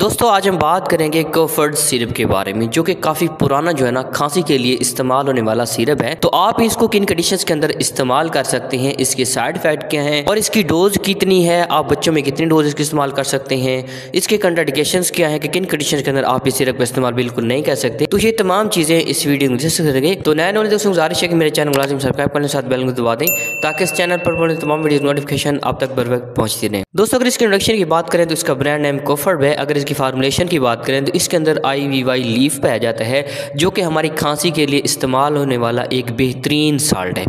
दोस्तों आज हम बात करेंगे कफर्ड सिरप के बारे में, जो कि काफ़ी पुराना जो है ना खांसी के लिए इस्तेमाल होने वाला सिरप है। तो आप इसको किन कंडीशंस के अंदर इस्तेमाल कर सकते हैं, इसके साइड इफेक्ट क्या हैं और इसकी डोज कितनी है, आप बच्चों में कितनी डोज इसकी इस्तेमाल कर सकते हैं, इसके कंट्राइंडिकेशंस क्या है कि किन कंडीशन के अंदर आप इस सिरप का इस्तेमाल बिल्कुल नहीं कर सकते। तो ये तमाम चीज़ें इस वीडियो में डिस्कस करेंगे। तो नए नए दोस्तों गुजारिश है कि मेरे चैनल लाजिम सब्सक्राइब करने साथ बेल को दबा दें ताकि इस चैनल पर तमाम वीडियो नोटिफिकेशन आप तक बर वक्त पहुँचती रहें। दोस्तों अगर इसके इंट्रोडक्शन की बात करें तो इसका ब्रांड नेम कफर्ड है। अगर इसकी फार्मूलेशन की बात करें तो इसके अंदर IVY लीफ पाया जाता है, जो कि हमारी खांसी के लिए इस्तेमाल होने वाला एक बेहतरीन साल्ट है।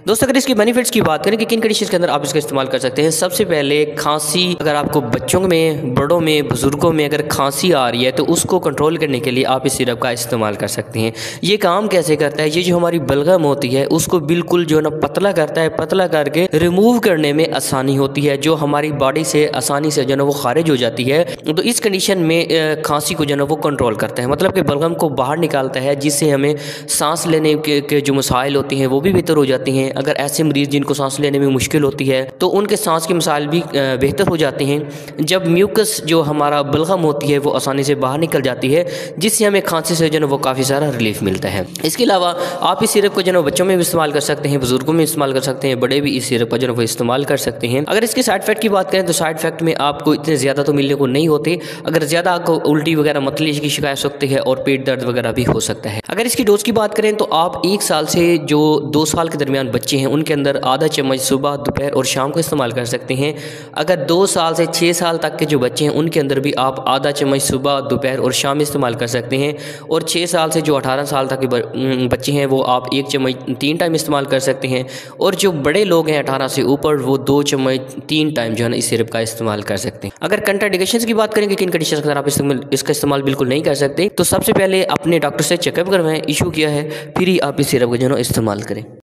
दोस्तों अगर इसकी बेनिफिट्स की बात करें कि किन कंडीशन के अंदर आप इसका इस्तेमाल कर सकते हैं, सबसे पहले खांसी, अगर आपको बच्चों में, बड़ों में, बुजुर्गों में अगर खांसी आ रही है तो उसको कंट्रोल करने के लिए आप इस सिरप का इस्तेमाल कर सकते हैं। ये काम कैसे करता है, ये जो हमारी बलगम होती है उसको बिल्कुल जो है ना पतला करता है, पतला करके रिमूव करने में आसानी होती है, जो हमारी बॉडी से आसानी से जो है ना वो खारिज हो जाती है। तो इस कंडीशन में खांसी को जो है ना वो कंट्रोल करता है, मतलब कि बलगम को बाहर निकालता है, जिससे हमें सांस लेने के जो मसाइल होती हैं वो भी बेहतर हो जाती हैं। अगर ऐसे मरीज़ जिनको सांस लेने में मुश्किल होती है तो उनके सांस के मसाइल भी बेहतर हो जाते हैं। जब म्यूकस जो हमारा बलगम होती है वो आसानी से बाहर निकल जाती है, जिससे हमें खांसी से जो है वो काफ़ी सारा रिलीफ मिलता है। इसके अलावा आप इस सिरप को जो है बच्चों में भी इस्तेमाल कर सकते हैं, बुजुर्गों में इस्तेमाल कर सकते हैं, बड़े भी इस सिरप का जो है वो इस्तेमाल कर सकते हैं। अगर इसके साइड इफेक्ट की बात करें तो साइड इफेक्ट में आपको इतने ज़्यादा तो मिलने को नहीं होते। अगर ज़्यादा आपको उल्टी वगैरह मतली की शिकायत हो सकती है और पेट दर्द वगैरह भी हो सकता है। अगर इसकी डोज की बात करें तो आप 1 साल से जो 2 साल के दरमियान बच्चे हैं उनके अंदर आधा चम्मच सुबह, दोपहर और शाम को इस्तेमाल कर सकते हैं। अगर 2 साल से 6 साल तक के जो बच्चे हैं उनके अंदर भी आप आधा चम्मच सुबह, दोपहर और शाम इस्तेमाल कर सकते हैं। और 6 साल से जो 18 साल तक के बच्चे हैं वो आप 1 चम्मच 3 टाइम इस्तेमाल कर सकते हैं। और जो बड़े लोग हैं 18 से ऊपर, वो 2 चम्मच 3 टाइम जो है ना इस सिरप का इस्तेमाल कर सकते हैं। अगर कंट्राइंडिकेशंस की बात करेंगे किन कंडीशन के अंदर आप इसका इस्तेमाल बिल्कुल नहीं कर सकते, तो सबसे पहले अपने डॉक्टर से चेकअप करवाएं, इशू किया है, फिर ही आप इस सिरप का जो है इस्तेमाल करें।